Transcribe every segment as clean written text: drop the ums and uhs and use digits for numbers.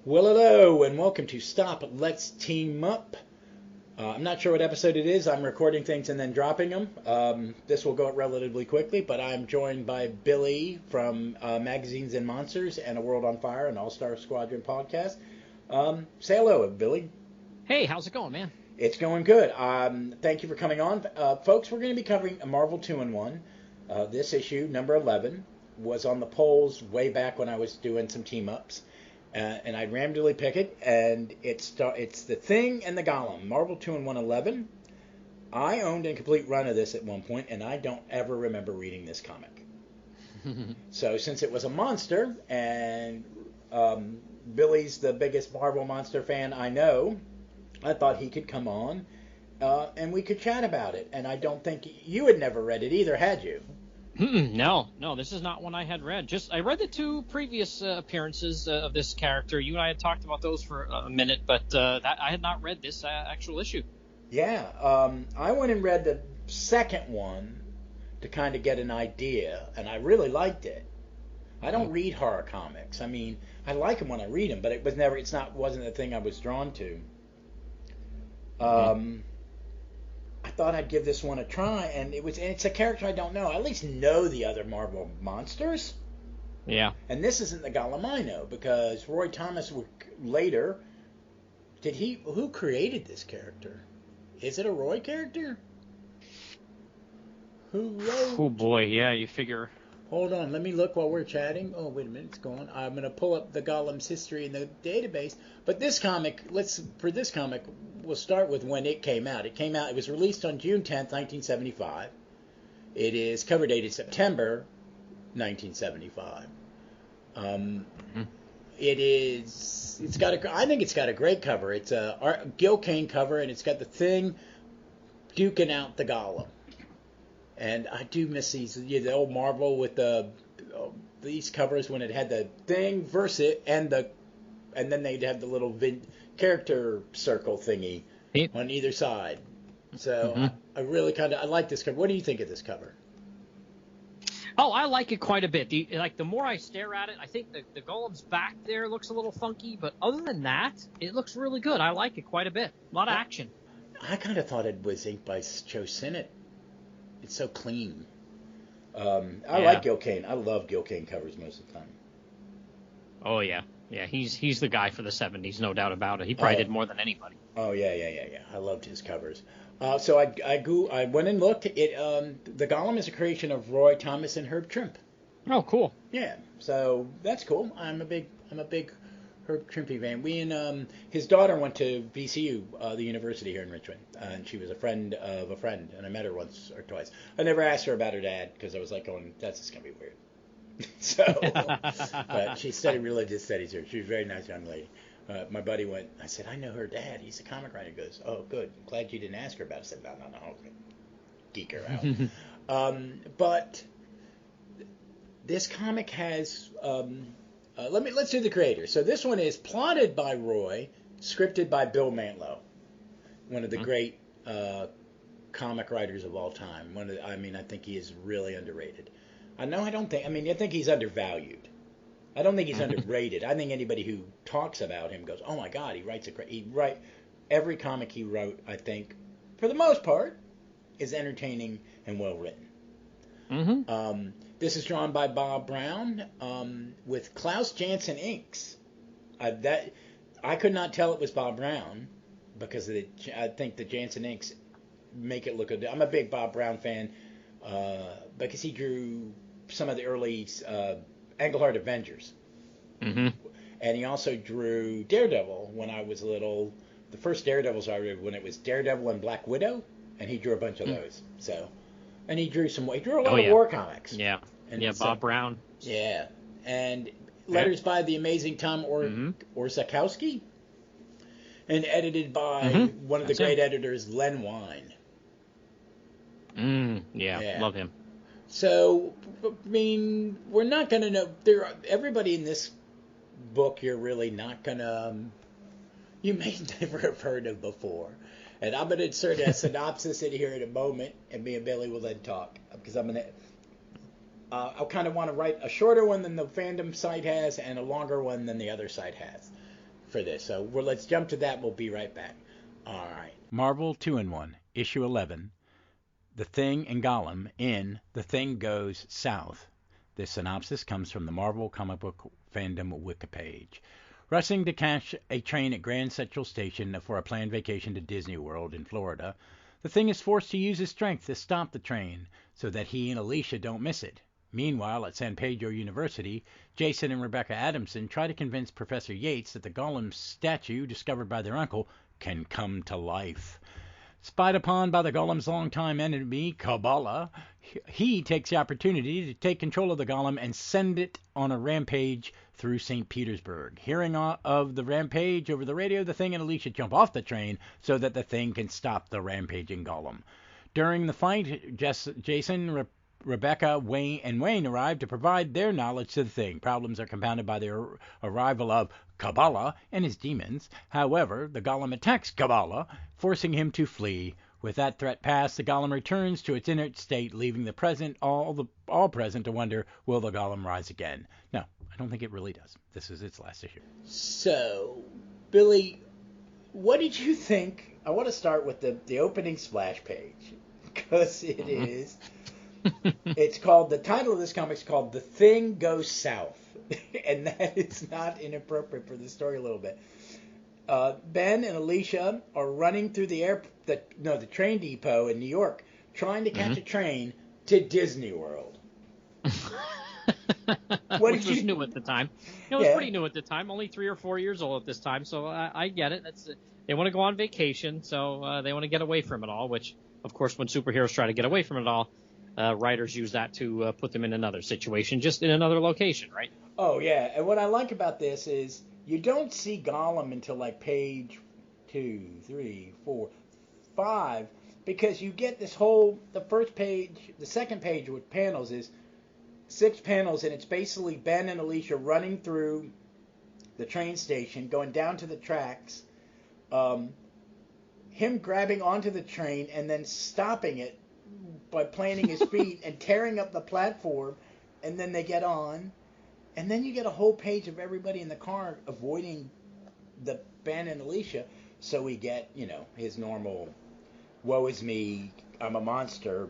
Well, hello, and welcome to Stop Let's Team Up. I'm not sure what episode it is. I'm recording things and then dropping them. This will go relatively quickly, but I'm joined by Billy from Magazines and Monsters and A World on Fire, an All-Star Squadron podcast. Say hello, Billy. Hey, how's it going, man? It's going good. Thank you for coming on. Folks, we're going to be covering a Marvel 2-in-1. This issue, number 11, was on the polls way back when I was doing some team-ups. And I randomly pick it, and it's the Thing and the Golem, Marvel 2-in-1 11. I owned a complete run of this at one point, and I don't ever remember reading this comic. So since it was a monster, and Billy's the biggest Marvel monster fan I know, I thought he could come on, and we could chat about it. And I don't think you had never read it either, had you? No, this is not one I had read. I read the two previous appearances of this character. You and I had talked about those for a minute, but I had not read this actual issue. Yeah, I went and read the second one to kind of get an idea, and I really liked it. I don't read horror comics. I mean, I like them when I read them, but wasn't the thing I was drawn to. I thought I'd give this one a try, and it's a character I don't know. I at least know the other Marvel monsters. Yeah. And this isn't the Golem I know, because Roy Thomas later, who created this character? Is it a Roy character? Who wrote? Oh boy, yeah, you figure. Hold on, let me look while we're chatting. Oh, wait a minute, it's gone. I'm going to pull up the Golem's history in the database. But this comic, we'll start with when it came out. It was released on June 10th, 1975. It is cover dated September 1975. I think it's got a great cover. It's a Gil Kane cover, and it's got the Thing duking out the Golem. And I do miss the old Marvel with these covers when it had the Thing versus it, and then they'd have the little character circle thingy on either side. So I really I like this cover. What do you think of this cover? Oh, I like it quite a bit. The more I stare at it, I think the Golem's back there looks a little funky, but other than that, it looks really good. I like it quite a bit. A lot of action. I kind of thought it was inked by Joe Sinnott. It's so clean. I like Gil Kane. I love Gil Kane covers most of the time. Oh yeah, he's the guy for the 70s, no doubt about it. He probably did more than anybody. Oh yeah. I loved his covers. So I went and looked. The Golem is a creation of Roy Thomas and Herb Trimpe. Oh, cool. Yeah, so that's cool. I'm a big Herb Trimpe fan. We and his daughter went to VCU, the university here in Richmond, and she was a friend of a friend, and I met her once or twice. I never asked her about her dad because I was like going, that's just gonna be weird. So, but she studied religious studies here. She was a very nice young lady. My buddy went. I said, I know her dad. He's a comic writer. He goes, oh, good. I'm glad you didn't ask her about it. I said, no. Okay. Geek her out. But this comic has. Let's do the creator. So this one is plotted by Roy, scripted by Bill Mantlo, one of the great comic writers of all time. I think he is really underrated. I think he's undervalued. I don't think he's underrated. I think anybody who talks about him goes, "Oh my God, every comic he wrote, I think, for the most part, is entertaining and well written." This is drawn by Bob Brown with Klaus Janson inks. I could not tell it was Bob Brown because I think the Janson inks make it look good. I'm a big Bob Brown fan because he drew some of the early Englehart Avengers. And he also drew Daredevil when I was little. The first Daredevils I read when it was Daredevil and Black Widow, and he drew a bunch of those. So. And he drew a lot of war comics. Yeah. Bob Brown. Yeah. And letters by the amazing Tom Orzechowski. And edited by one of the great editors, Len Wein. Love him. So, we're not going to know. Everybody in this book you're really not going to... you may never have heard of before. And I'm going to insert a synopsis in here in a moment, and me and Billy will then talk. Because I kind of want to write a shorter one than the fandom site has, and a longer one than the other site has. for this. So let's jump to that. We'll be right back. All right. Marvel 2-in-1, issue 11. The Thing and Golem in The Thing Goes South. This synopsis comes from the Marvel comic book fandom wiki page. Rushing to catch a train at Grand Central Station for a planned vacation to Disney World in Florida, the Thing is forced to use his strength to stop the train so that he and Alicia don't miss it. Meanwhile, at San Pedro University, Jason and Rebecca Adamson try to convince Professor Yates that the Golem statue discovered by their uncle can come to life. Spied upon by the Golem's longtime enemy, Kaballa, he takes the opportunity to take control of the Golem and send it on a rampage through St. Petersburg. Hearing of the rampage over the radio, the Thing and Alicia jump off the train so that the Thing can stop the rampaging Golem. During the fight, Jason, Rebecca, Wayne arrive to provide their knowledge to the Thing. Problems are compounded by the arrival of Kaballa and his demons. However, the Golem attacks Kaballa, forcing him to flee. With that threat passed, the Golem returns to its inert state, leaving the present all present to wonder, will the Golem rise again? No, I don't think it really does. This is its last issue. So, Billy, what did you think? I want to start with the opening splash page, because it is... It's called, the title of this comic is called The Thing Goes South. And that is not inappropriate for the story a little bit. Ben and Alicia are running through the train depot in New York, trying to catch a train to Disney World. Which was new at the time. It was pretty new at the time, only 3 or 4 years old at this time, so I get it. They want to go on vacation, so they want to get away from it all, which, of course, when superheroes try to get away from it all, writers use that to put them in another situation, just in another location, right? Oh, yeah. And what I like about this is you don't see Golem until like page 2, 3, 4, 5, because you get this whole, the first page, the second page with panels is 6 panels, and it's basically Ben and Alicia running through the train station, going down to the tracks, him grabbing onto the train and then stopping it by planting his feet and tearing up the platform, and then they get on, and then you get a whole page of everybody in the car avoiding the Ben and Alicia, so we get, his normal woe is me, I'm a monster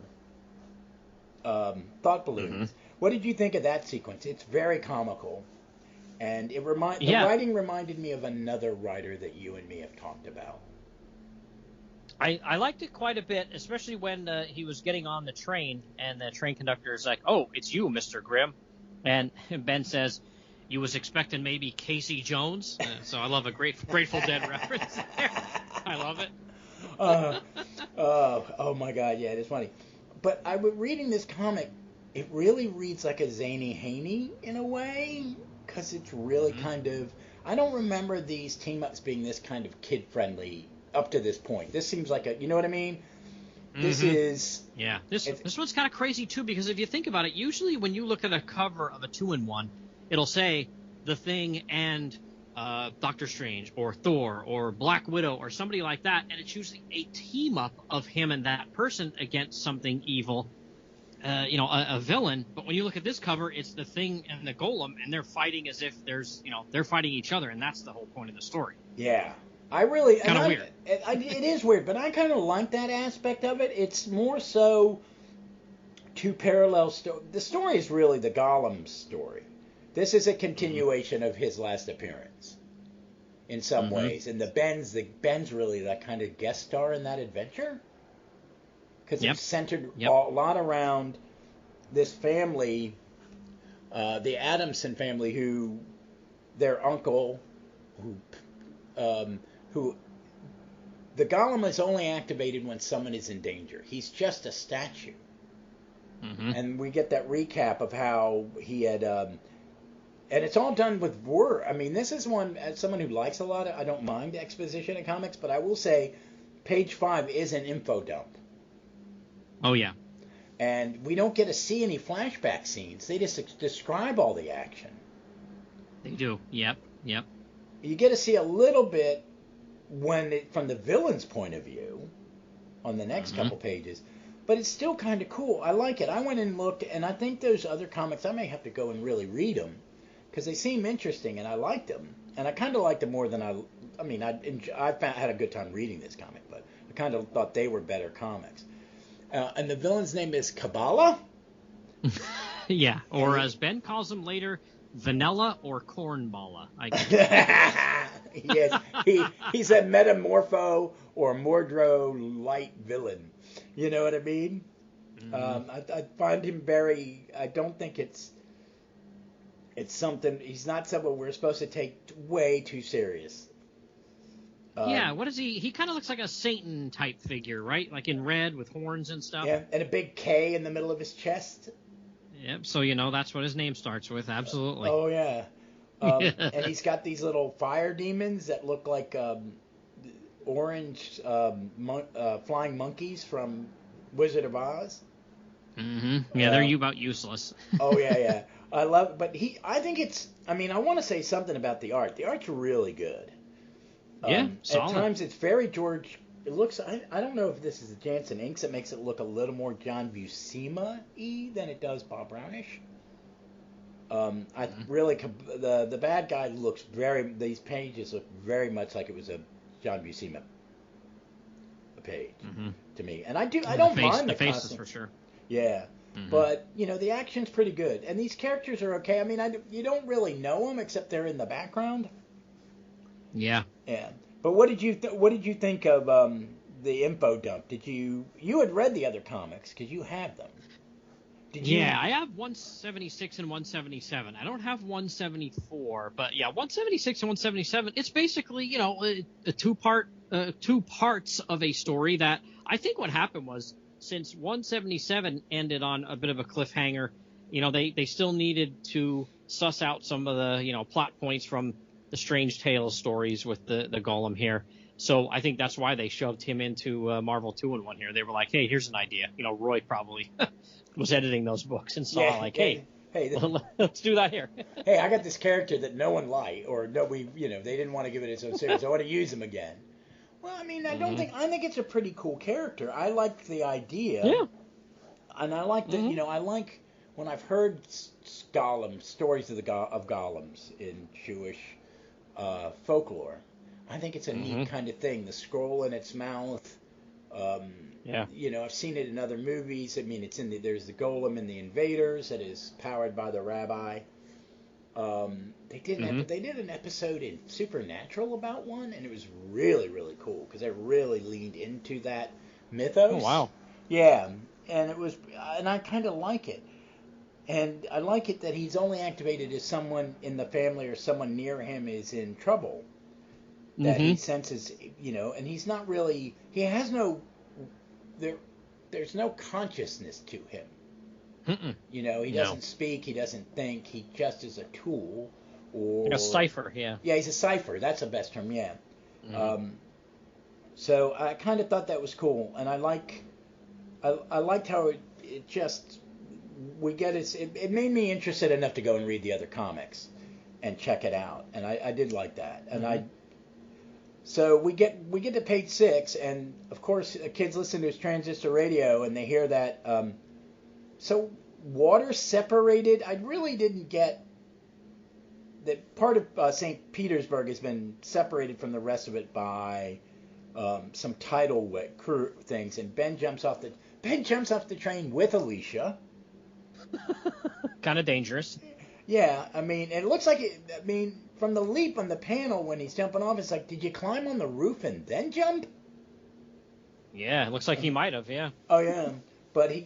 thought balloons. Mm-hmm. What did you think of that sequence? It's very comical, and the writing reminded me of another writer that you and me have talked about. I liked it quite a bit, especially when he was getting on the train, and the train conductor is like, "Oh, it's you, Mr. Grimm," and Ben says, "You was expecting maybe Casey Jones?" So I love a Grateful Dead reference there. I love it. Oh my God, yeah, it's funny. But I was reading this comic. It really reads like a Zany Haney in a way, because it's really kind of. I don't remember these team ups being this kind of kid friendly. Up to this point, this seems like you know what I mean? This is... Yeah, this one's kind of crazy, too, because if you think about it, usually when you look at a cover of a 2-in-1, it'll say The Thing and Doctor Strange, or Thor, or Black Widow, or somebody like that, and it's usually a team-up of him and that person against something evil, a villain. But when you look at this cover, it's The Thing and the Golem, and they're fighting as if they're fighting each other, and that's the whole point of the story. Yeah. I really... Kind of weird. It is weird, but I kind of like that aspect of it. It's more so two parallel stories. The story is really the Golem's story. This is a continuation of his last appearance in some ways. And Ben's really that kind of guest star in that adventure. Because it's centered a lot around this family, the Adamson family, who their uncle, who the Golem is only activated when someone is in danger. He's just a statue. Mm-hmm. And we get that recap of how he had, and it's all done with word. I mean, this is one, as someone who likes a lot of, I don't mind exposition in comics, but I will say page 5 is an info dump. Oh, yeah. And we don't get to see any flashback scenes. They just describe all the action. They do. Yep. You get to see a little bit from the villain's point of view on the next couple pages, but it's still kind of cool. I like it. I went and looked, and I think those other comics, I may have to go and really read them because they seem interesting, and I liked them. and I kind of liked it more than I mean, had a good time reading this comic, but I kind of thought they were better comics. And the villain's name is Kaballa? Yeah, or as Ben calls him later, Vanilla or Cornballa. I guess. Yes, he's a metamorpho or Mordro light villain. You know what I mean? Mm-hmm. I find him I don't think it's something, he's not someone we're supposed to take way too serious. Yeah, what is he? He kind of looks like a Satan type figure, right? Like in red with horns and stuff. Yeah, and a big K in the middle of his chest. Yep, so that's what his name starts with, absolutely. Oh, yeah. And he's got these little fire demons that look like orange flying monkeys from Wizard of Oz. Mm-hmm. Yeah, they're about useless. Oh, yeah. I love, but I think it's, I mean, I want to say something about the art. The art's really good. Yeah, solid. At times it's very George. It looks. I don't know if this is the Jansen inks that makes it look a little more John Buscema-y than it does Bob Brownish. I really the bad guy looks these pages look very much like it was a John Buscema page to me, and I don't mind the faces for sure. Yeah. But, the action's pretty good. And these characters are okay. I mean, you don't really know them except they're in the background. Yeah. Yeah. But what did you think of the info dump? You had read the other comics because you have them. Did you? Yeah, I have 176 and 177. I don't have 174, but yeah, 176 and 177. It's basically, a two parts of a story that I think what happened was, since 177 ended on a bit of a cliffhanger, they still needed to suss out some of the, plot points from the Strange Tales stories with the Golem here. So I think that's why they shoved him into Marvel 2-in-1 here. They were like, hey, here's an idea. Roy probably was editing those books and saw hey, let's do that here. Hey, I got this character that no one liked, or they didn't want to give it its own series. I want to use him again. Well, I mean, I think it's a pretty cool character. I like the idea. Yeah. And I like that, I like when I've heard stories of golems in Jewish folklore. I think it's a neat kind of thing. The scroll in its mouth. I've seen it in other movies. I mean, there's the golem in The Invaders that is powered by the rabbi. They did an episode in Supernatural about one, and it was really, really cool because they really leaned into that mythos. Oh, wow. Yeah, and I kind of like it. And I like it that he's only activated if someone in the family or someone near him is in trouble. That he senses, and he's not really, he has no, there's no consciousness to him. He doesn't speak, he doesn't think, he just is a tool. Or a cipher, yeah. Yeah, he's a cipher, that's the best term, yeah. So I kind of thought that was cool, and I liked how it just, it made me interested enough to go and read the other comics and check it out, and I did like that, and So we get to page 6, and of course kids listen to his transistor radio, and they hear that. So water separated. I really didn't get that part of St. Petersburg has been separated from the rest of it by some tidal crew things, and Ben jumps off the train with Alicia. Kind of dangerous. Yeah, I mean, it looks like it. I mean, from the leap on the panel when he's jumping off, it's like, did you climb on the roof and then jump? Yeah, it looks like he might have. Yeah. Oh yeah, but he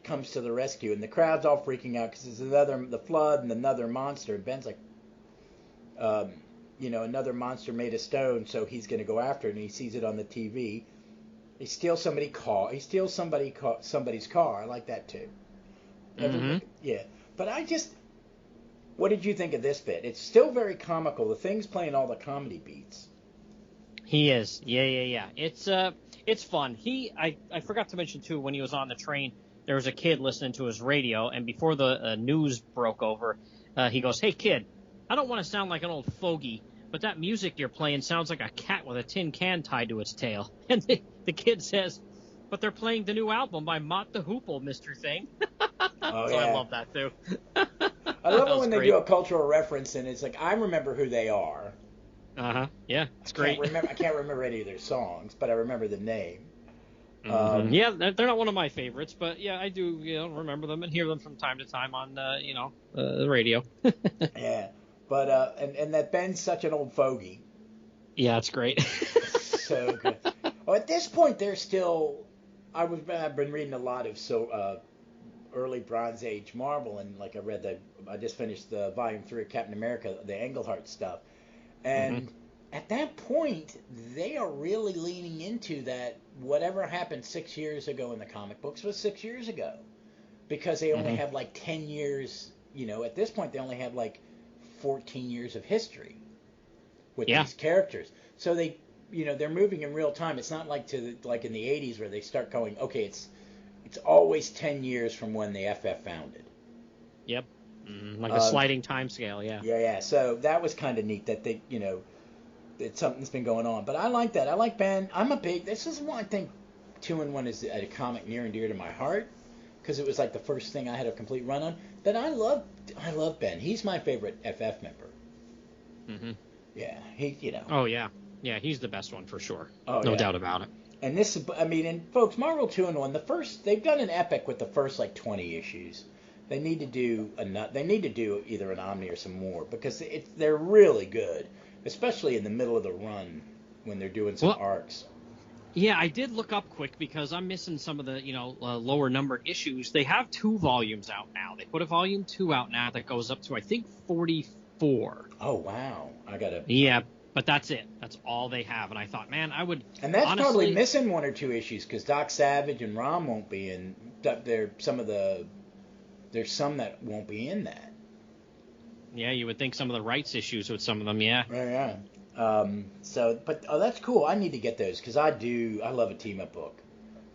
comes to the rescue, and the crowd's all freaking out because there's the flood and another monster. And Ben's like, another monster made of stone, so he's going to go after it, and he sees it on the TV. He steals somebody's car. Somebody's car. I like that too. Yeah. But what did you think of this bit? It's still very comical. The Thing's playing all the comedy beats. He is. Yeah. It's fun. I forgot to mention too, when he was on the train, there was a kid listening to his radio, and before the news broke over, he goes, "Hey kid, I don't want to sound like an old fogey, but that music you're playing sounds like a cat with a tin can tied to its tail." And the kid says, "But they're playing the new album by Mott the Hoople, Mr. Thing." Oh, so yeah. I love that too. I love That it was when they great. do a cultural reference and it's like I remember who they are. Yeah, it's great. I can't remember any of their songs, but I remember the name. Yeah, they're not one of my favorites, but yeah, I do remember them and hear them from time to time on the radio. Yeah, but and that Ben's such an old fogey. Yeah, it's great. So good. Well, at this point, they're still. I've been reading a lot of early Bronze Age Marvel, and like I just finished the volume 3 of Captain America, the Englehart stuff, and at that point, they are really leaning into that. Whatever happened 6 years ago in the comic books was 6 years ago, because they only have like 10 years. At this point, they only have like 14 years of history with these characters. So they're moving in real time. It's not like like in the 80s where they start going, okay, it's always 10 years from when the FF founded. Yep. Like a sliding time scale, yeah. Yeah. So that was kind of neat that they, it's something that's been going on. But I like that. I like Ben. This is one I think 2-in-1 is a comic near and dear to my heart because it was like the first thing I had a complete run on. But I love Ben. He's my favorite FF member. Yeah, Oh yeah, he's the best one for sure. Oh, no yeah. doubt about it. And and folks, Marvel 2-in-1. They've done an epic with the first like 20 issues. They need to do either an Omni or some more because they're really good, especially in the middle of the run when they're doing some arcs. Yeah, I did look up quick because I'm missing some of the lower numbered issues. They have 2 volumes out now. They put a volume 2 out now that goes up to I think 44. Oh wow, I gotta. Yeah, but that's it. That's all they have. And I thought, man, I would. And that's honestly, probably missing 1 or 2 issues because Doc Savage and Rom won't be in. There's some that won't be in that. Yeah, you would think some of the rights issues with some of them. Yeah. Yeah. That's cool. I need to get those because I love a team up book.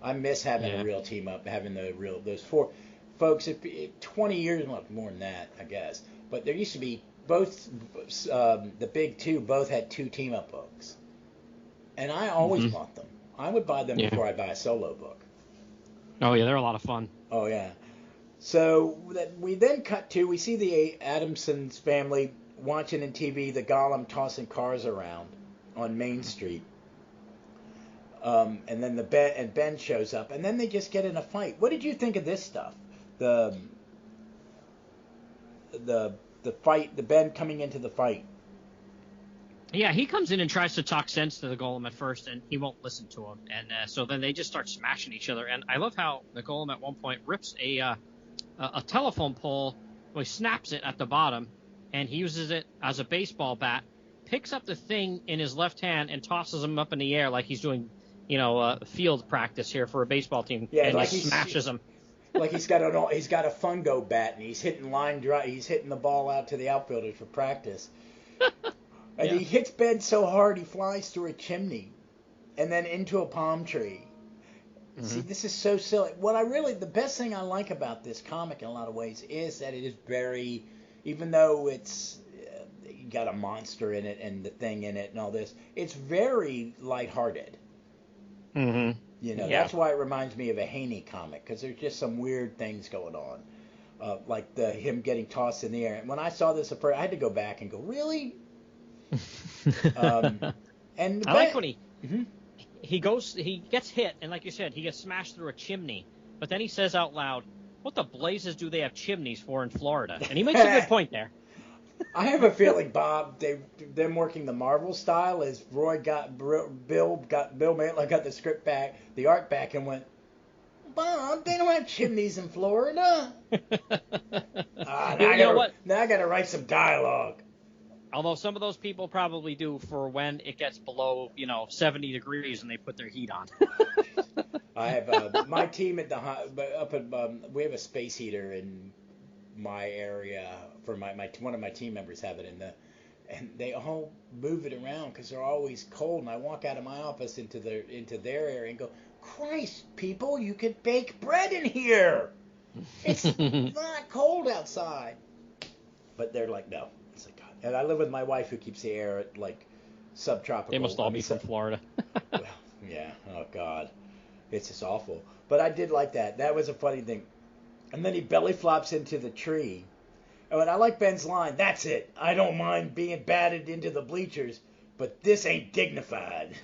I miss having a real team up, having those 4 folks. 20 years, well, more than that, I guess. But there used to be both the big 2 both had 2 team up books, and I always bought them. I would buy them before I buy a solo book. Oh yeah, they're a lot of fun. Oh yeah. So we then cut to we see the Adamson's family watching in TV the Golem tossing cars around on Main Street. And then Ben shows up, and then they just get in a fight. What did you think of this stuff? The fight, the Ben coming into the fight. Yeah, he comes in and tries to talk sense to the Golem at first, and he won't listen to him. And so then they just start smashing each other. And I love how the Golem at one point rips a telephone pole, well, he snaps it at the bottom, and he uses it as a baseball bat, picks up the thing in his left hand, and tosses him up in the air like he's doing, field practice here for a baseball team. Yeah, and like he smashes him. Like he's got a fungo bat, and he's hitting he's hitting the ball out to the outfielders for practice. And he hits Ben so hard he flies through a chimney, and then into a palm tree. See, this is so silly. The best thing I like about this comic in a lot of ways is that it is very, even though it's got a monster in it and the thing in it and all this, it's very lighthearted. That's why it reminds me of a Haney comic, because there's just some weird things going on, like him getting tossed in the air. And when I saw this, I had to go back and go, really? And I like when he gets hit, and like you said, he gets smashed through a chimney. But then he says out loud, "What the blazes do they have chimneys for in Florida?" And he makes a good point there. I have a feeling, Bob, them working the Marvel style is Bill Mantler got the script back, the art back, and went, Bob, they don't have chimneys in Florida. Now I got to write some dialogue. Although some of those people probably do for when it gets below, 70 degrees and they put their heat on. I have my team we have a space heater in my area for one of my team members have it and they all move it around because they're always cold. And I walk out of my office into their area and go, Christ, people, you could bake bread in here. It's not cold outside. But they're like, no. It's like, God. And I live with my wife who keeps the air at like subtropical. They must all be from Florida. Well, yeah. Oh God, it's just awful. But I did like that. That was a funny thing. And then he belly flops into the tree, And I like Ben's line. That's it. I don't mind being batted into the bleachers, but this ain't dignified.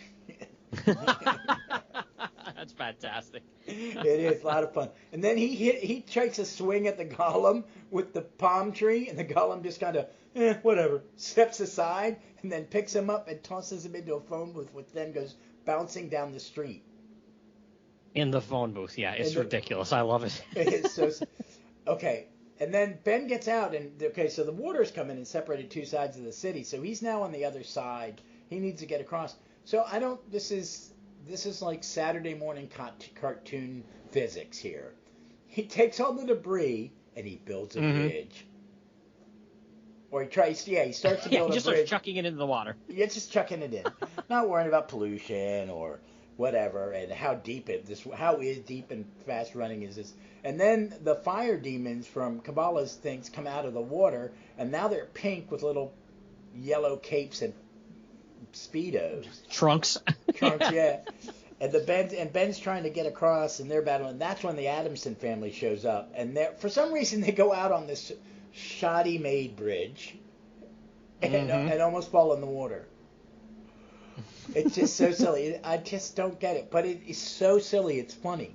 That's fantastic. It is a lot of fun. And then he tries to swing at the golem with the palm tree, and the golem just kind of, whatever, steps aside, and then picks him up and tosses him into a phone booth, which then goes bouncing down the street. In the phone booth, yeah, it's ridiculous. I love it. It's so okay. And then Ben gets out, and so the water's coming and separated two sides of the city. So he's now on the other side. He needs to get across. So I don't. This is like Saturday morning cartoon physics here. He takes all the debris and he builds a bridge. Or he starts to build a bridge. He just starts chucking it into the water. Yeah, just chucking it in. Not worrying about pollution or whatever, and how deep and fast running is this. And then the fire demons from Kaballa's things come out of the water, and now they're pink with little yellow capes and Speedos. Trunks, yeah. And Ben's trying to get across, and they're battling. And that's when the Adamson family shows up, and for some reason they go out on this shoddy made bridge, and almost fall in the water. It's just so silly. I just don't get it, but it is so silly. It's funny.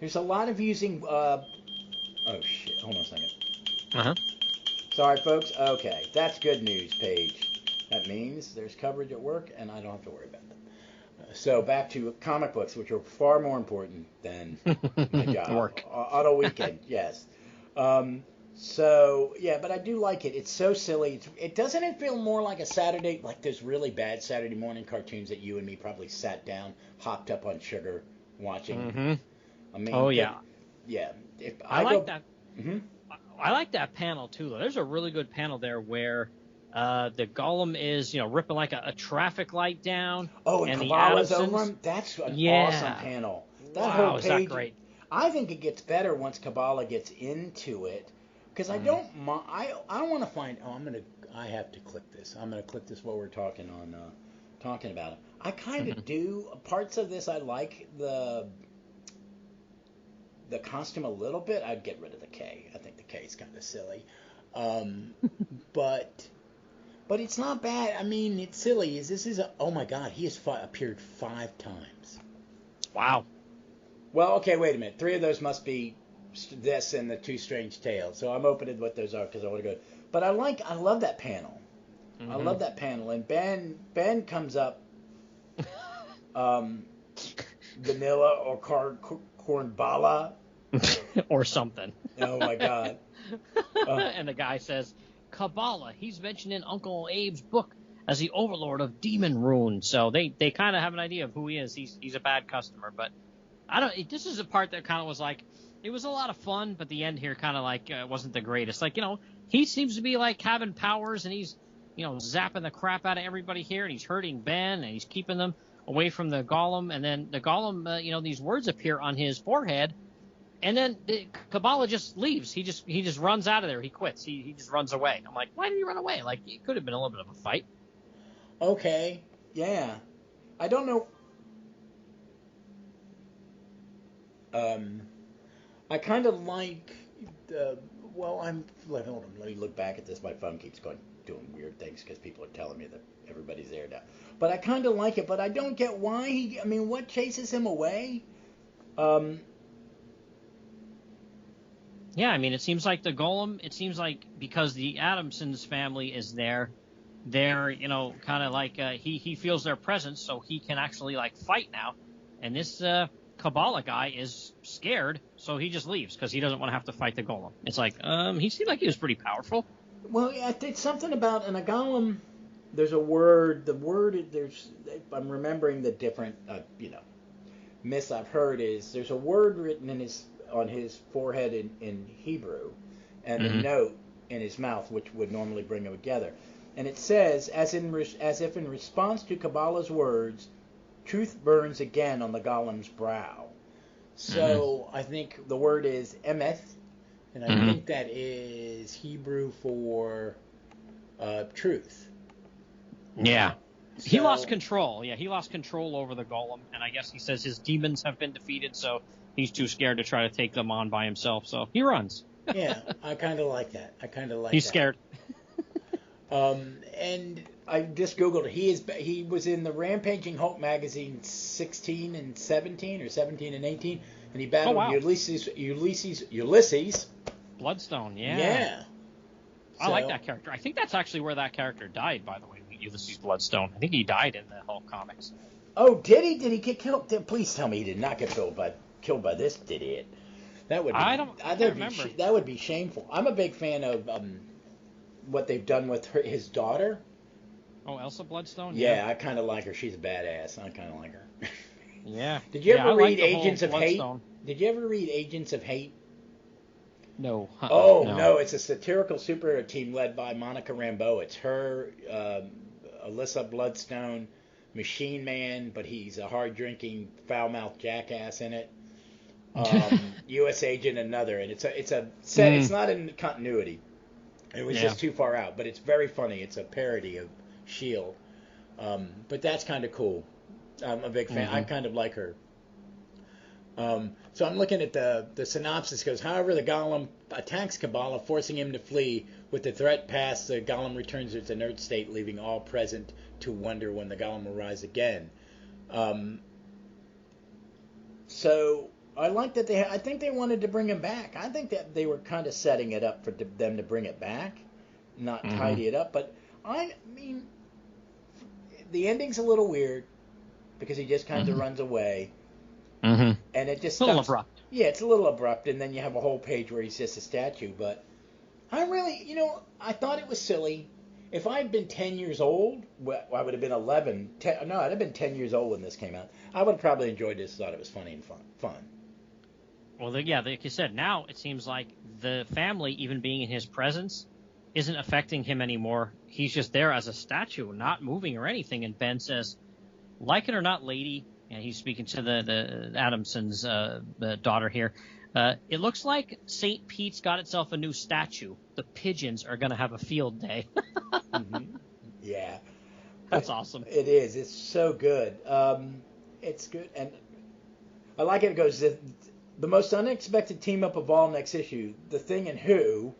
There's a lot of using. Oh shit! Hold on a second. Sorry, folks. Okay, that's good news, Paige. That means there's coverage at work, and I don't have to worry about them. So back to comic books, which are far more important than my job. Work. On a weekend, yes. So, yeah, but I do like it. It's so silly. Doesn't it feel more like a Saturday, like those really bad Saturday morning cartoons that you and me probably sat down, hopped up on sugar, watching? I mean, oh, yeah. Yeah. I like that. I like that panel, too, though. There's a really good panel there where the golem is, ripping like a traffic light down. Oh, and Kaballa's over him? That's an awesome panel. That whole page, is that great? I think it gets better once Kaballa gets into it. Because I don't want to find. I have to click this. I'm gonna click this while we're talking about it. I kind of do parts of this. I like the costume a little bit. I'd get rid of the K. I think the K is kind of silly, but it's not bad. I mean, it's silly. Oh my God, he has appeared 5 times. Wow. Well, okay, wait a minute. 3 of those must be this and the 2 strange tales. So I'm opening what those are because I want to go. But I love that panel. I love that panel. And Ben comes up, vanilla or cornballa. Or something. Oh my God. And the guy says, Kaballa, he's mentioned in Uncle Abe's book as the overlord of demon rune. So they kind of have an idea of who he is. He's a bad customer, but this is a part that kind of was like, it was a lot of fun, but the end here kind of like wasn't the greatest. Like, he seems to be like having powers, and he's, zapping the crap out of everybody here, and he's hurting Ben, and he's keeping them away from the golem. And then the golem, these words appear on his forehead, and then Kaballa just leaves. He just runs out of there. He quits. He just runs away. I'm like, why did he run away? Like, it could have been a little bit of a fight. Okay, yeah, I don't know. I kind of like hold on, let me look back at this. My phone keeps doing weird things because people are telling me that everybody's there now. But I kind of like it, but I don't get why what chases him away? Yeah, it seems like the golem, because the Adamsons family is there, they're, kind of like, he feels their presence, so he can actually, like, fight now. And this, Kaballa guy is scared, so he just leaves because he doesn't want to have to fight the golem. It's like, he seemed like he was pretty powerful. Well, yeah, it's something about in a golem. There's a word. I'm remembering the different, myths I've heard. Is there's a word written on his forehead in Hebrew, and a note in his mouth, which would normally bring them together. And it says, as if in response to Kaballa's words, truth burns again on the golem's brow. So I think the word is emeth, and I think that is Hebrew for truth. Yeah. So, he lost control. Yeah, he lost control over the golem, and I guess he says his demons have been defeated, so he's too scared to try to take them on by himself, so he runs. Yeah, I kind of like that. He's scared. And I just googled it. He was in the Rampaging Hulk magazine 16 and 17 or 17 and 18, and he battled wow. Ulysses. Bloodstone, yeah. Yeah. I like that character. I think that's actually where that character died, by the way, Ulysses Bloodstone. I think he died in the Hulk comics. Oh, did he? Did he get killed? Please tell me he did not get killed by this idiot. That would be, I can't remember. That would be shameful. I'm a big fan of what they've done with his daughter. Oh, Elsa Bloodstone? Yeah, I kind of like her. She's a badass. I kind of like her. Yeah. Did you ever read like Agents of Hate? Bloodstone. Did you ever read Agents of Hate? No. No, it's a satirical superhero team led by Monica Rambeau. It's her, Alyssa Bloodstone, Machine Man, but he's a hard-drinking, foul-mouthed jackass in it. U.S. Agent, another, and it's a set. It's not in continuity. It was just too far out, but it's very funny. It's a parody of Shield, but that's kind of cool. I'm a big fan. I kind of like her. So I'm looking at the synopsis. It goes, however, the Golem attacks Kaballa, forcing him to flee. With the threat past, the Golem returns to its inert state, leaving all present to wonder when the Golem will rise again. So I like that I think they wanted to bring him back. I think that they were kind of setting it up for them to bring it back, not tidy it up. But I mean, the ending's a little weird because he just kind of runs away. And it just a little abrupt. Yeah, it's a little abrupt, and then you have a whole page where he's just a statue. But I really, I thought it was silly. If I'd been 10 years old, well, I would have been 11. I'd have been 10 years old when this came out. I would have probably enjoyed this, thought it was funny and fun. Well, like you said, now it seems like the family, even being in his presence, isn't affecting him anymore. He's just there as a statue, not moving or anything. And Ben says, like it or not, lady, and he's speaking to the Adamson's the daughter here, it looks like St. Pete's got itself a new statue. The pigeons are going to have a field day. Yeah. That's awesome. It is. It's so good. It's good. And I like it. It goes, the most unexpected team-up of all next issue, The Thing and Who,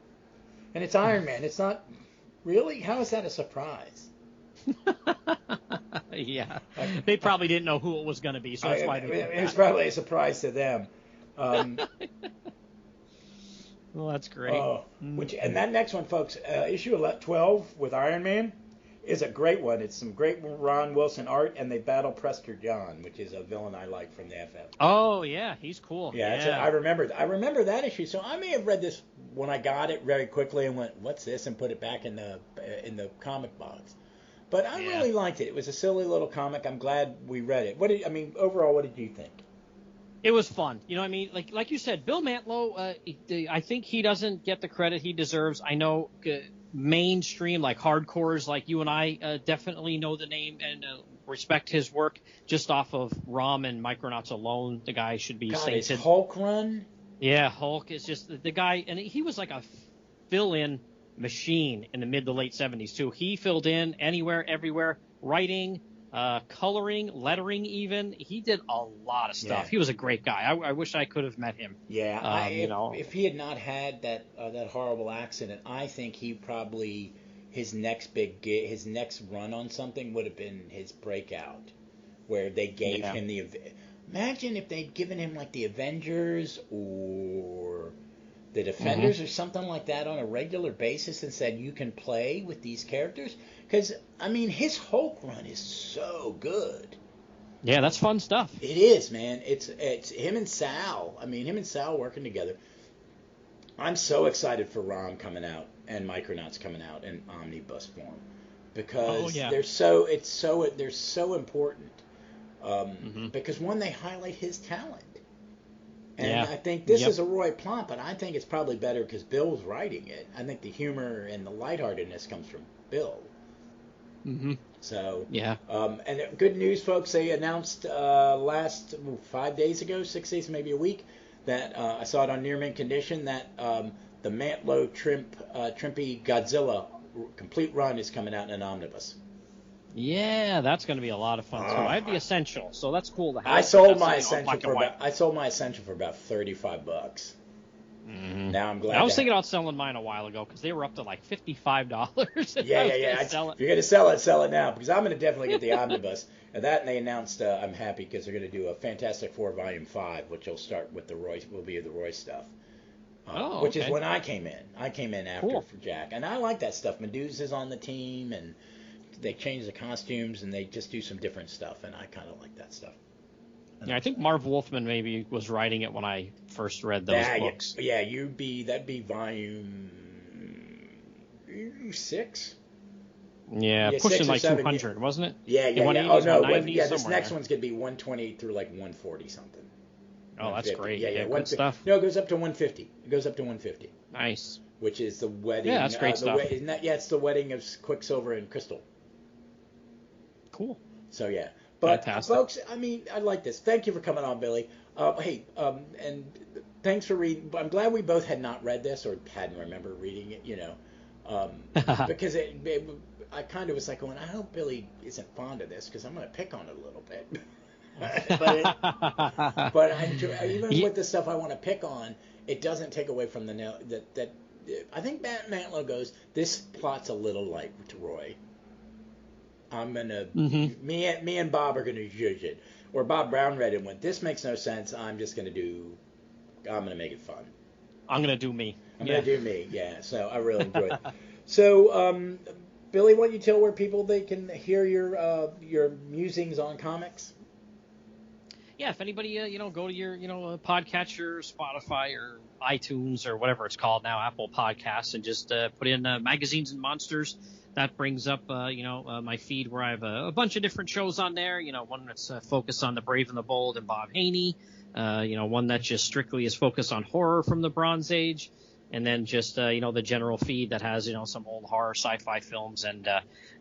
and it's Iron Man. It's not... Really? How is that a surprise? Yeah. They probably didn't know who it was going to be, so that's why it was probably a surprise to them. Well, that's great. And that next one, folks, issue 12 with Iron Man is a great one. It's some great Ron Wilson art, and they battle Prester John, which is a villain I like from the FF. Oh, yeah, he's cool. Yeah. I remember that issue. So I may have read this when I got it very quickly and went, "What's this?" and put it back in the comic box. But I really liked it. It was a silly little comic. I'm glad we read it. Overall, what did you think? It was fun. You know what I mean? Like you said, Bill Mantlo, I think he doesn't get the credit he deserves. I know mainstream, like hardcores like you and I definitely know the name and respect his work just off of ROM and Micronauts alone. The guy should be sainted. His Hulk run? Yeah, Hulk is just the guy. And he was like a fill-in machine in the mid to late 70s, too. He filled in anywhere, everywhere, writing, coloring, lettering even. He did a lot of stuff. Yeah. He was a great guy. I wish I could have met him. Yeah, if he had not had that horrible accident, I think he probably, his next big gig, his next run on something would have been his breakout, where they gave him the... Imagine if they'd given him like the Avengers or the Defenders or something like that on a regular basis and said, you can play with these characters. Because, his Hulk run is so good. Yeah, that's fun stuff. It is, man. It's him and Sal. Him and Sal working together. I'm so excited for ROM coming out and Micronauts coming out in omnibus form. Because they're so important. Because, one, they highlight his talent. And I think this is a Roy Plomp, but I think it's probably better because Bill's writing it. I think the humor and the lightheartedness comes from Bill. So, and good news, folks. They announced last 5 days ago, 6 days, maybe a week, that I saw it on Near Mint Condition, that the Mantlo Trimpy Godzilla complete run is coming out in an omnibus. Yeah, that's going to be a lot of fun too. I have the Essential, so that's cool to have. I sold my Essential for about $35. Mm-hmm. Now I'm glad. I was thinking about selling mine a while ago because they were up to like $55. Yeah. If you're going to sell it now, because I'm going to definitely get the omnibus. And that, and they announced, I'm happy because they're going to do a Fantastic Four Volume 5, which will start with the Roy, will be the Roy stuff. Which is when I came in. I came in after for Jack. And I like that stuff. Medusa's on the team, and they change the costumes, and they just do some different stuff, and I kind of like that stuff. Yeah, I think Marv Wolfman maybe was writing it when I first read those books. Yeah, that'd be volume 6. Yeah, pushing like 200, wasn't it? Yeah. Oh no, this next one's gonna be 128 through like 140 something. Oh, that's great. Yeah, good stuff. No, it goes up to 150. It goes up to 150. Nice. Which is the wedding. Yeah, that's great stuff. Isn't that? Yeah, it's the wedding of Quicksilver and Crystal. Cool. So yeah. But fantastic. Folks, I mean, I like this. Thank you for coming on, Billy. And thanks for reading. I'm glad we both had not read this or hadn't remembered reading it. Because I kind of was like going, I hope Billy isn't fond of this because I'm going to pick on it a little bit. but I enjoy, even with the stuff I want to pick on, it doesn't take away from that. I think Matt Mantlo goes, this plot's a little light to Roy. I'm gonna me and Bob are gonna judge it. Or Bob Brown read it and went, this makes no sense. I'm gonna make it fun. I'm gonna do me. I'm gonna do me. Yeah. So I really enjoyed it. So Billy, why don't you tell where people they can hear your musings on comics? Yeah, if anybody go to your podcatcher, Spotify or iTunes or whatever it's called now, Apple Podcasts, and just put in Magazines and Monsters. That brings up, my feed where I have a bunch of different shows on there. One that's focused on the Brave and the Bold and Bob Haney. One that just strictly is focused on horror from the Bronze Age. And then just, the general feed that has, some old horror sci-fi films and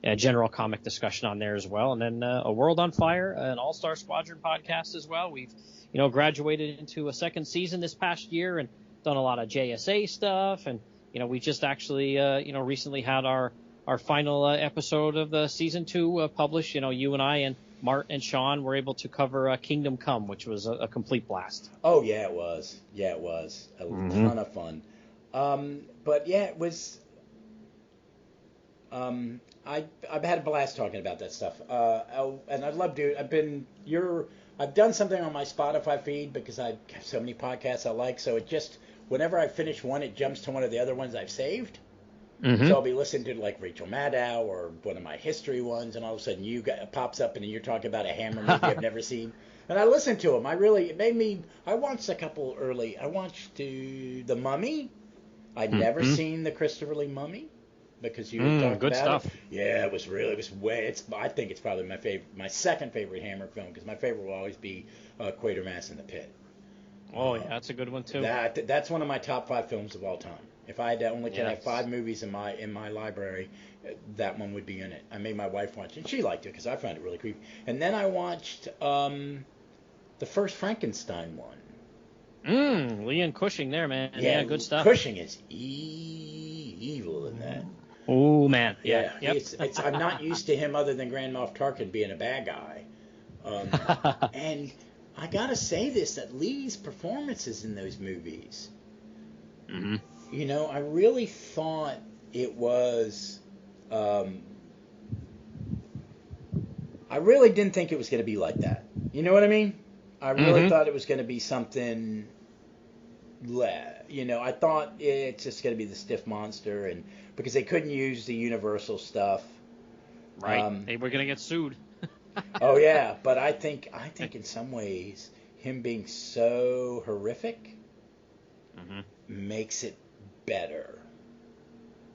a general comic discussion on there as well. And then A World on Fire, an All-Star Squadron podcast as well. We've, graduated into a second season this past year and done a lot of JSA stuff. And, we just actually, recently had our final episode of the season 2 published. You and I and Mart and Sean were able to cover Kingdom Come, which was a complete blast. Oh, yeah, it was. It was a ton of fun. But yeah, it was. I've had a blast talking about that stuff. And I'd love to. I've done something on my Spotify feed because I have so many podcasts I like. So it just whenever I finish one, it jumps to one of the other ones I've saved. Mm-hmm. So I'll be listening to like Rachel Maddow or one of my history ones, and all of a sudden it pops up and you're talking about a Hammer movie I've never seen. And I listened to them. I watched a couple early. I watched The Mummy. I'd never seen the Christopher Lee Mummy because you talked good about stuff. it. Yeah, I think it's probably my second favorite Hammer film because my favorite will always be Quatermass in the Pit. Oh yeah, that's a good one too. That's one of my top 5 films of all time. If I had only could have 5 movies in my library, that one would be in it. I made my wife watch it, and she liked it because I found it really creepy. And then I watched the first Frankenstein one. Leon Cushing there, man. Yeah, good stuff. Cushing is evil in that. Oh man. Yeah. Yep. I'm not used to him other than Grand Moff Tarkin being a bad guy. And I gotta say that Lee's performances in those movies. Mm-hmm. I really thought it was. I really didn't think it was going to be like that. You know what I mean? I really thought it was going to be something. I thought it's just going to be the stiff monster, and because they couldn't use the Universal stuff. Right. They were going to get sued. Oh yeah, but I think in some ways him being so horrific makes it better.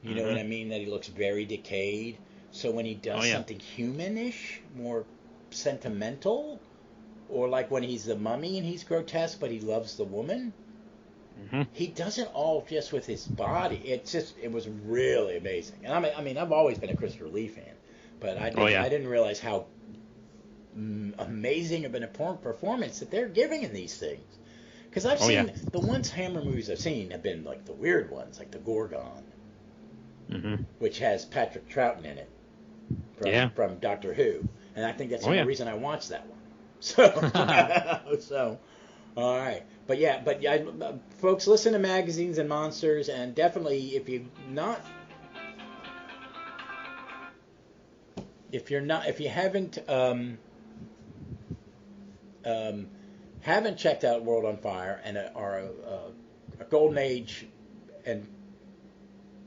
You know what I mean? That he looks very decayed. So when he does something humanish, more sentimental, or like when he's the mummy and he's grotesque, but he loves the woman, he does it all just with his body. It was really amazing. And I mean, I've always been a Christopher Lee fan, but I didn't realize how amazing of a performance that they're giving in these things. Because I've seen the ones Hammer movies I've seen have been like the weird ones, like the Gorgon, which has Patrick Troughton in it from Doctor Who, and I think that's the only reason I watched that one. So, all right. folks, listen to Magazines and Monsters, and definitely if you haven't checked out World on Fire and are a Golden Age and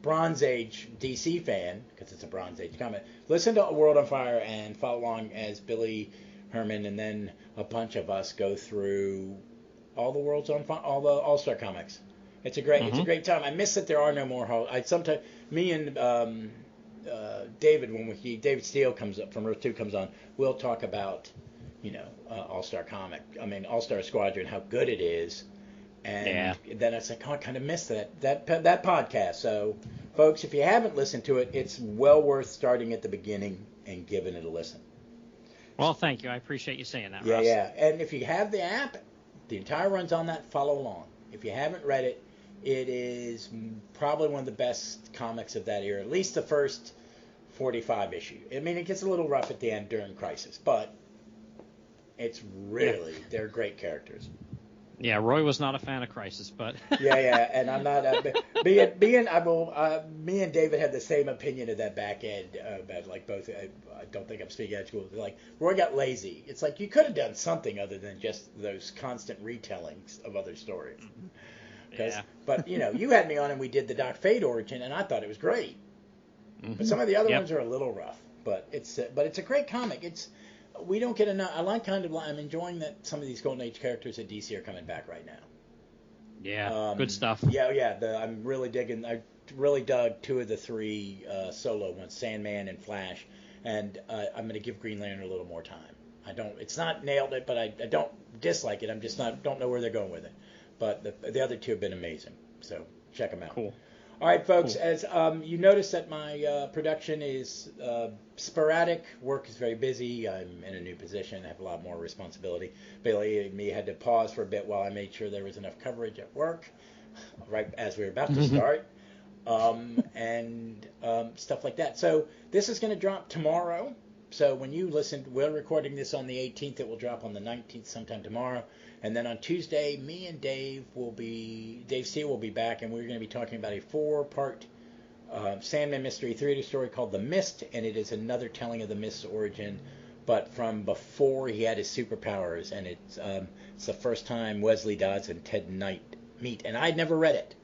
Bronze Age DC fan, because it's a Bronze Age comic, listen to World on Fire and follow along as Billy Herman and then a bunch of us go through all the Worlds on Fire, all the All-Star comics. It's a great time. I miss that there are no more. Me and David, David Steele comes up from Earth 2 comes on, we'll talk about All-Star comic. I mean All-Star Squadron, how good it is. And then it's like, I kind of missed that podcast. So, folks, if you haven't listened to it, it's well worth starting at the beginning and giving it a listen. Well, thank you. I appreciate you saying that, Yeah, Russ. yeah. And if you have the app, the entire run's on that. Follow along. If you haven't read it, it is probably one of the best comics of that era, at least the first 45 issue. I mean, it gets a little rough at the end during Crisis, but it's really, they're great characters. Yeah, Roy was not a fan of Crisis, but yeah, and I'm not. Me and David had the same opinion of that back end about like both. I don't think I'm speaking out of school. Like Roy got lazy. It's like you could have done something other than just those constant retellings of other stories. But you had me on and we did the Doc Fate origin, and I thought it was great. Mm-hmm. But some of the other ones are a little rough. But it's a great comic. We don't get enough. I'm enjoying that some of these Golden Age characters at DC are coming back right now. Yeah, good stuff. Yeah. I'm really digging. I really dug 2 of the 3 solo ones, Sandman and Flash, and I'm going to give Green Lantern a little more time. It's not nailed it, but I don't dislike it. I'm just don't know where they're going with it. But the other 2 have been amazing. So check them out. Cool. All right, folks, as you notice that my production is sporadic. Work is very busy. I'm in a new position. I have a lot more responsibility. Billy and me had to pause for a bit while I made sure there was enough coverage at work, right as we were about to start, and stuff like that. So this is going to drop tomorrow. So when you listen, we're recording this on the 18th. It will drop on the 19th sometime tomorrow. And then on Tuesday, me and Dave Steele will be back, and we're going to be talking about a 4-part Sandman Mystery Theater story called The Mist, and it is another telling of the Mist's origin, but from before he had his superpowers, and it's the first time Wesley Dodds and Ted Knight meet, and I'd never read it.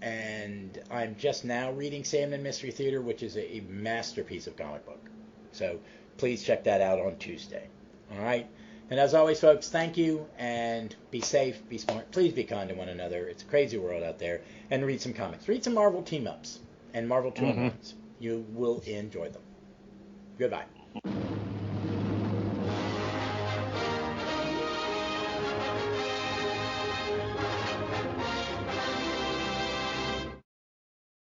And I'm just now reading Sandman Mystery Theater, which is a masterpiece of comic book. So please check that out on Tuesday. All right? And as always, folks, thank you, and be safe, be smart. Please be kind to one another. It's a crazy world out there. And read some comics. Read some Marvel team-ups and Marvel 2-in-1s. You will enjoy them. Goodbye.